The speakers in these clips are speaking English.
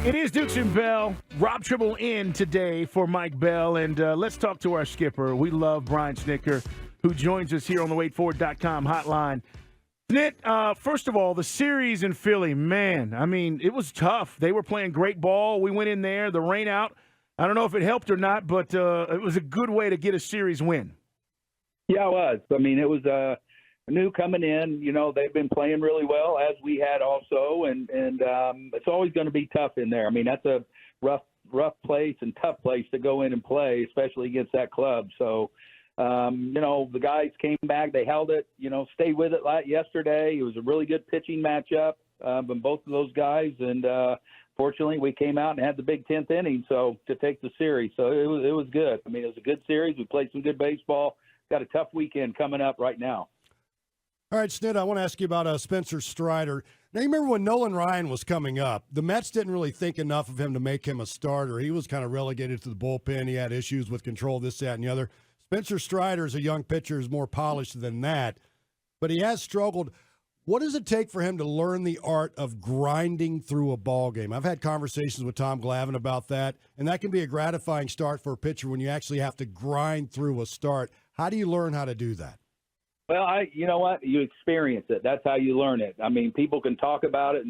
It is Dukes and Bell. Robb Tribble in today for Mike Bell. And let's talk to our skipper. We love Brian Snitker, who joins us here on the waitforward.com hotline. Snit, first of all, the series in Philly, man, I mean, it was tough. They were playing great ball. We went in there, the rain out. I don't know if it helped or not, but it was a good way to get a series win. Yeah, it was. I mean, it was new coming in. You know, they've been playing really well, as we had also, and it's always going to be tough in there. I mean, that's a rough place and tough place to go in and play, especially against that club. So, you know, the guys came back. They held it, you know, stayed with it yesterday. It was a really good pitching matchup from both of those guys, and fortunately, we came out and had the big 10th inning to take the series. So it was good. I mean, it was a good series. We played some good baseball. Got a tough weekend coming up right now. All right, Snit, I want to ask you about Spencer Strider. Now, you remember when Nolan Ryan was coming up, the Mets didn't really think enough of him to make him a starter. He was kind of relegated to the bullpen. He had issues with control, this, that, and the other. Spencer Strider is a young pitcher, is more polished than that, but he has struggled. What does it take for him to learn the art of grinding through a ball game? I've had conversations with Tom Glavine about that, and that can be a gratifying start for a pitcher when you actually have to grind through a start. How do you learn how to do that? Well, you know what? You experience it. That's how you learn it. I mean, people can talk about it.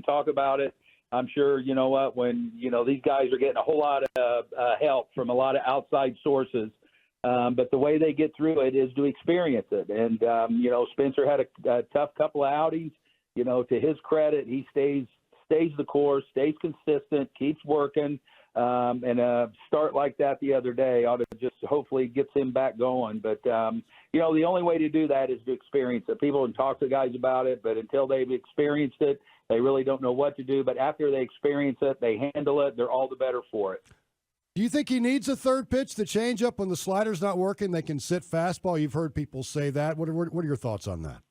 I'm sure, you know what, when, you know, these guys are getting a whole lot of help from a lot of outside sources. But the way they get through it is to experience it. And, you know, Spencer had a tough couple of outings. You know, to his credit, he stays the course, stays consistent, keeps working. And a start like that the other day ought to just hopefully gets him back going. But, you know, the only way to do that is to experience it. People can talk to guys about it, but until they've experienced it, they really don't know what to do. But after they experience it, they handle it, they're all the better for it. Do you think he needs a third pitch, the changeup, when the slider's not working? They can sit fastball. You've heard people say that. What are your thoughts on that?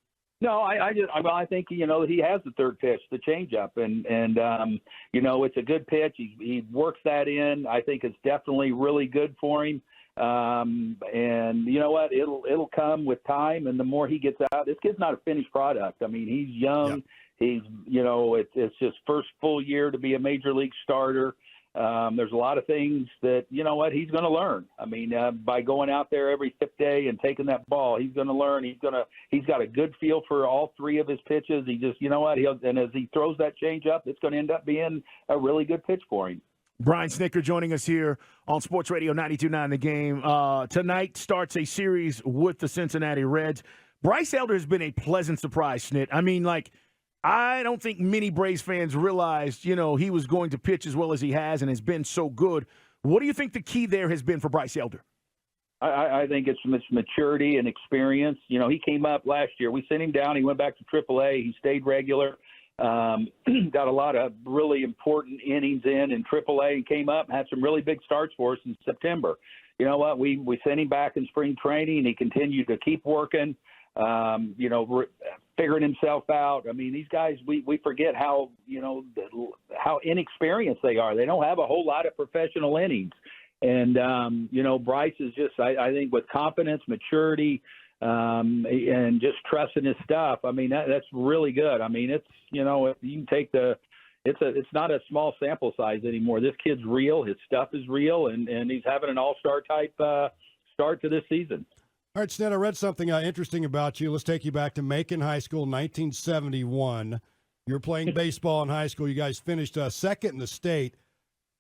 No, I think, you know, he has the third pitch, the changeup, and you know, it's a good pitch. He works that in. I think it's definitely really good for him. And you know what? It'll come with time, and the more he gets out, this kid's not a finished product. I mean, he's young. Yep. He's, you know, it's his first full year to be a major league starter. There's a lot of things that, you know what, he's going to learn. I mean, by going out there every fifth day and taking that ball, he's going to learn. He's got a good feel for all three of his pitches. He just, you know what, and as he throws that change up, it's going to end up being a really good pitch for him. Brian Snitker joining us here on Sports Radio 92.9 The Game. Tonight starts a series with the Cincinnati Reds. Bryce Elder has been a pleasant surprise, Snit. I mean, like, I don't think many Braves fans realized, you know, he was going to pitch as well as he has and has been so good. What do you think the key there has been for Bryce Elder? I think it's maturity and experience. You know, he came up last year. We sent him down. He went back to AAA. He stayed regular. Got a lot of really important innings in AAA and came up and had some really big starts for us in September. You know what? We sent him back in spring training, and he continued to keep working. You know, figuring himself out. I mean, these guys, we forget how, you know, how inexperienced they are. They don't have a whole lot of professional innings. And, you know, Bryce is just, I think, with confidence, maturity, and just trusting his stuff. I mean, that's really good. I mean, it's, you know, you can take it's not a small sample size anymore. This kid's real. His stuff is real, and he's having an all-star type start to this season. All right, Snit, I read something interesting about you. Let's take you back to Macon High School, 1971. You were playing baseball in high school. You guys finished second in the state.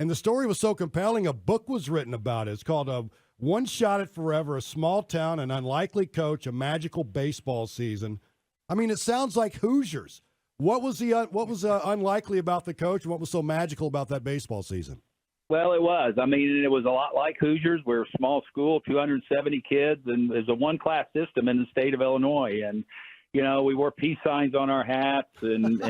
And the story was so compelling, a book was written about it. It's called One Shot at Forever, A Small Town, An Unlikely Coach, A Magical Baseball Season. I mean, it sounds like Hoosiers. What was unlikely about the coach, and what was so magical about that baseball season? Well, it was. I mean, it was a lot like Hoosiers. We're a small school, 270 kids, and there's a one-class system in the state of Illinois. And, you know, we wore peace signs on our hats, and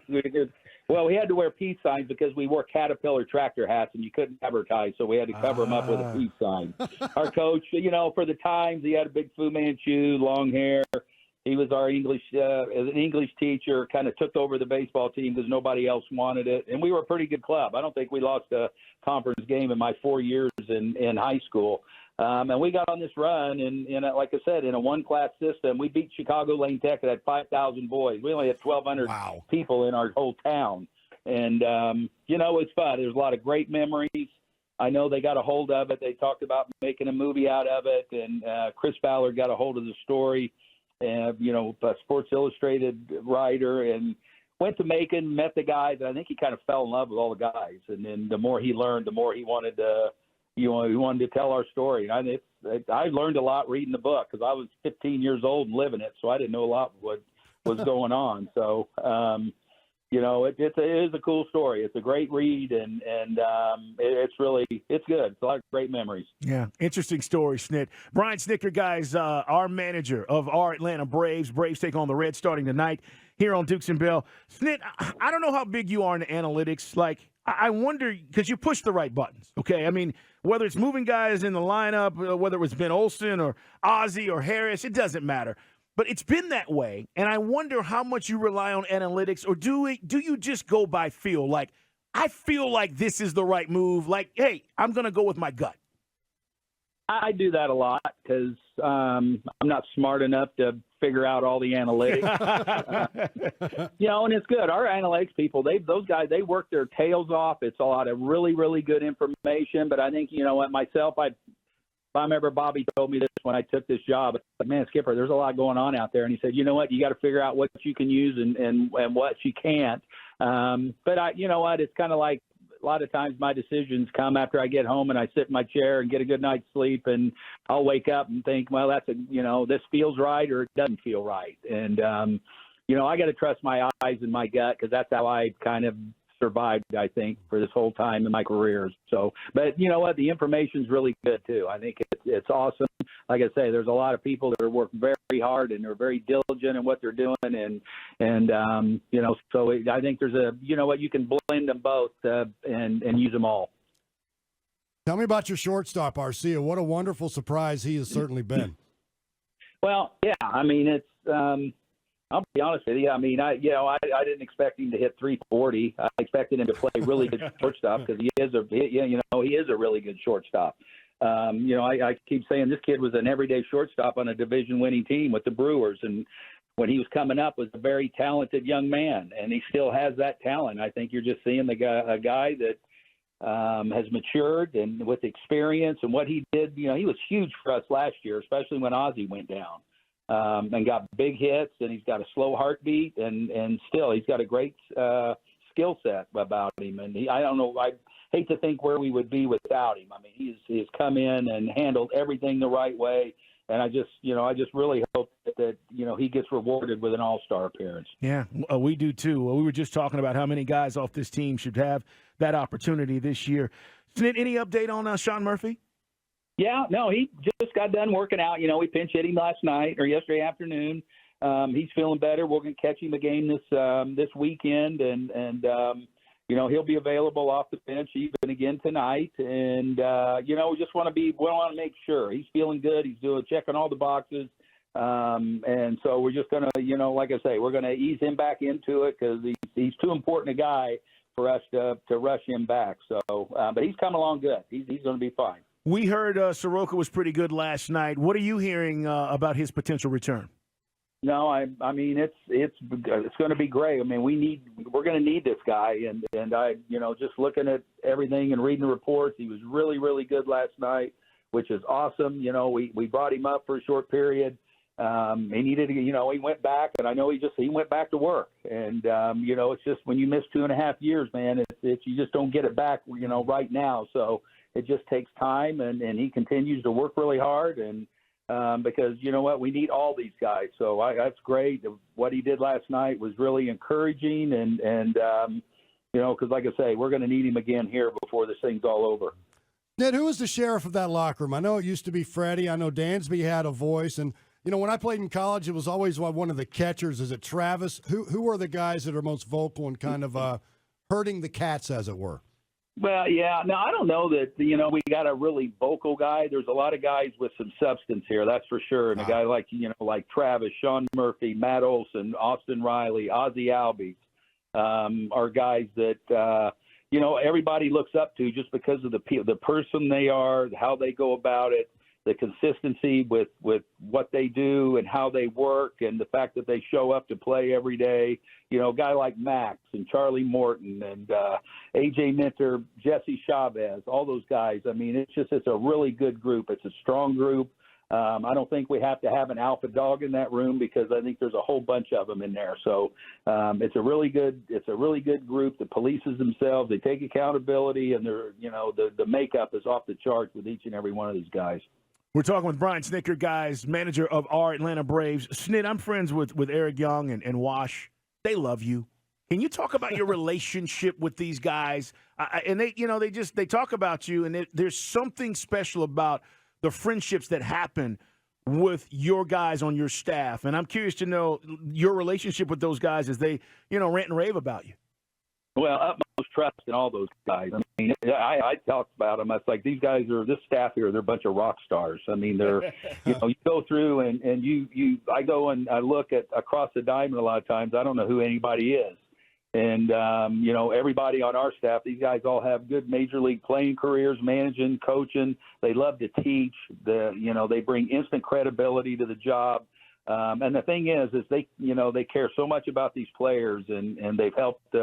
we had to wear peace signs because we wore Caterpillar tractor hats, and you couldn't advertise, so we had to cover them up with a peace sign. Our coach, you know, for the times, he had a big Fu Manchu, long hair. He was our English, as an English teacher, kind of took over the baseball team because nobody else wanted it. And we were a pretty good club. I don't think we lost a conference game in my 4 years in high school. And we got on this run, and like I said, in a one-class system. We beat Chicago Lane Tech that had 5,000 boys. We only had 1,200 people in our whole town. And, it's fun. There's a lot of great memories. I know they got a hold of it. They talked about making a movie out of it, and Chris Ballard got a hold of the story, a Sports Illustrated writer, and went to Macon, met the guys, and I think he kind of fell in love with all the guys. And then the more he learned, the more he wanted to tell our story. And I learned a lot reading the book because I was 15 years old and living it, so I didn't know a lot what was going on. So, it is a cool story. It's a great read, and it's good. It's a lot of great memories. Yeah, interesting story, Snit. Brian Snitker, guys, our manager of our Atlanta Braves. Braves take on the Reds starting tonight here on Dukes and Bell. Snit, I don't know how big you are in analytics. Like, I wonder, because you push the right buttons, okay? I mean, whether it's moving guys in the lineup, whether it was Ben Olsen or Ozzie or Harris, it doesn't matter. But it's been that way, and I wonder how much you rely on analytics, or do you just go by feel? Like, I feel like this is the right move. Like, hey, I'm going to go with my gut. I do that a lot because I'm not smart enough to figure out all the analytics. And it's good. Our analytics people, those guys, they work their tails off. It's a lot of really, really good information. But I think, myself, I remember Bobby told me this when I took this job. Like, man, Skipper, there's a lot going on out there. And he said, you know what, you got to figure out what you can use and what you can't. But it's kind of like, a lot of times my decisions come after I get home and I sit in my chair and get a good night's sleep, and I'll wake up and think, well, this feels right or it doesn't feel right. And, I got to trust my eyes and my gut, because that's how I kind of survived, I think, for this whole time in my career. So, but you know what? The information's really good too. I think it's awesome. Like I say, there's a lot of people that are working very hard and are very diligent in what they're doing. And so I think there's you can blend them both and use them all. Tell me about your shortstop, Arcia. What a wonderful surprise he has certainly been. Well, yeah, I mean, it's, I'll be honest with you. I mean, I didn't expect him to hit 340. I expected him to play really good shortstop because he is a really good shortstop. I keep saying this kid was an everyday shortstop on a division-winning team with the Brewers, and when he was coming up, was a very talented young man, and he still has that talent. I think you're just seeing a guy that has matured and with experience and what he did. He was huge for us last year, especially when Ozzie went down. And got big hits, and he's got a slow heartbeat, and still he's got a great skill set about him. And I don't know, I hate to think where we would be without him. I mean, he's come in and handled everything the right way, and I just really hope that he gets rewarded with an all-star appearance. Yeah, we do too. We were just talking about how many guys off this team should have that opportunity this year. Snit, any update on Sean Murphy? Yeah, no, he just got done working out. We pinch hit him last night or yesterday afternoon. He's feeling better. We're going to catch him again this weekend, and he'll be available off the bench even again tonight. And we just want to make sure he's feeling good. He's checking all the boxes, and so we're just going to like I say, we're going to ease him back into it because he's too important a guy for us to rush him back. So, but he's coming along good. He's going to be fine. We heard Soroka was pretty good last night. What are you hearing about his potential return? No, I mean it's going to be great. I mean we're going to need this guy, and I just looking at everything and reading the reports, he was really, really good last night, which is awesome. We brought him up for a short period. He needed to, he went back, and I know he went back to work. And it's just when you miss 2.5 years, man, it's you just don't get it back, right now. So it just takes time, and he continues to work really hard, and because we need all these guys. So that's great. What he did last night was really encouraging, and because like I say, we're going to need him again here before this thing's all over. Ned, who was the sheriff of that locker room? I know it used to be Freddie. I know Dansby had a voice, and when I played in college, it was always one of the catchers. Is it Travis? Who are the guys that are most vocal and kind of herding the cats, as it were? Well, yeah. Now, I don't know that, we got a really vocal guy. There's a lot of guys with some substance here, that's for sure. And a guy like Travis, Sean Murphy, Matt Olson, Austin Riley, Ozzie Albies are guys that, everybody looks up to just because of the person they are, how they go about it, the consistency with what they do and how they work, and the fact that they show up to play every day. You know, a guy like Max and Charlie Morton and A.J. Minter, Jesse Chavez, all those guys. I mean, it's a really good group. It's a strong group. I don't think we have to have an alpha dog in that room, because I think there's a whole bunch of them in there. So it's a really good group that polices themselves. They take accountability, and the makeup is off the charts with each and every one of these guys. We're talking with Brian Snitker, guys, manager of our Atlanta Braves. Snit, I'm friends with Eric Young and Wash. They love you. Can you talk about your relationship with these guys? And they talk about you, and there's something special about the friendships that happen with your guys on your staff. And I'm curious to know your relationship with those guys as they, rant and rave about you. Well, utmost trust in all those guys. I mean, I talked about them. It's like, these guys this staff here, they're a bunch of rock stars. I mean, they're, you go through and I go and I look at across the diamond a lot of times. I don't know who anybody is. And, everybody on our staff, these guys all have good major league playing careers, managing, coaching. They love to teach. They bring instant credibility to the job. And the thing is they care so much about these players, and they've helped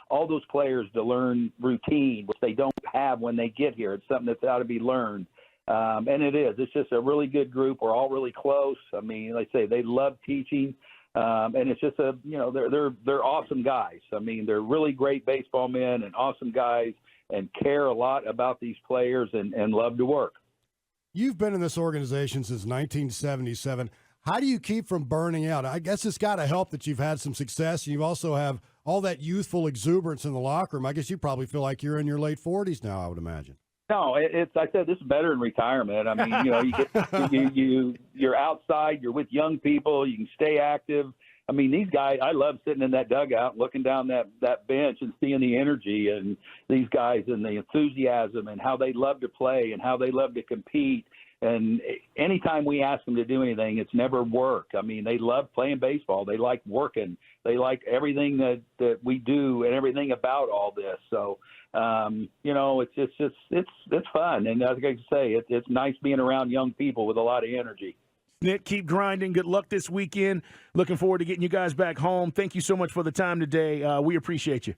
all those players to learn routine, which they don't have when they get here. It's something that's got to be learned. And it is. It's just a really good group. We're all really close. I mean, like I say, they love teaching. And it's just they're awesome guys. I mean, they're really great baseball men and awesome guys, and care a lot about these players and love to work. You've been in this organization since 1977. How do you keep from burning out? I guess it's got to help that you've had some success, and you also have all that youthful exuberance in the locker room. I guess you probably feel like you're in your late 40s now, I would imagine. No, I said this is better than retirement. I mean, you're outside, you're with young people, you can stay active. I mean, these guys, I love sitting in that dugout, looking down that bench and seeing the energy and these guys and the enthusiasm and how they love to play and how they love to compete. And anytime we ask them to do anything, it's never work. I mean, they love playing baseball. They like working. They like everything that we do and everything about all this. So, it's fun. And as I say, it's nice being around young people with a lot of energy. Snit, keep grinding. Good luck this weekend. Looking forward to getting you guys back home. Thank you so much for the time today. We appreciate you.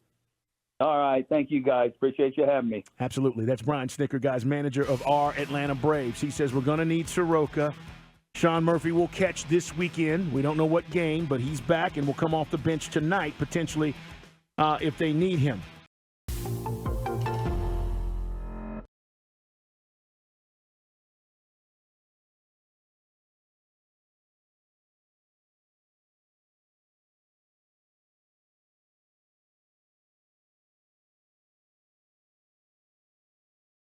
All right. Thank you, guys. Appreciate you having me. Absolutely. That's Brian Snitker, guys, manager of our Atlanta Braves. He says we're going to need Soroka. Sean Murphy will catch this weekend. We don't know what game, but he's back and will come off the bench tonight, potentially, if they need him.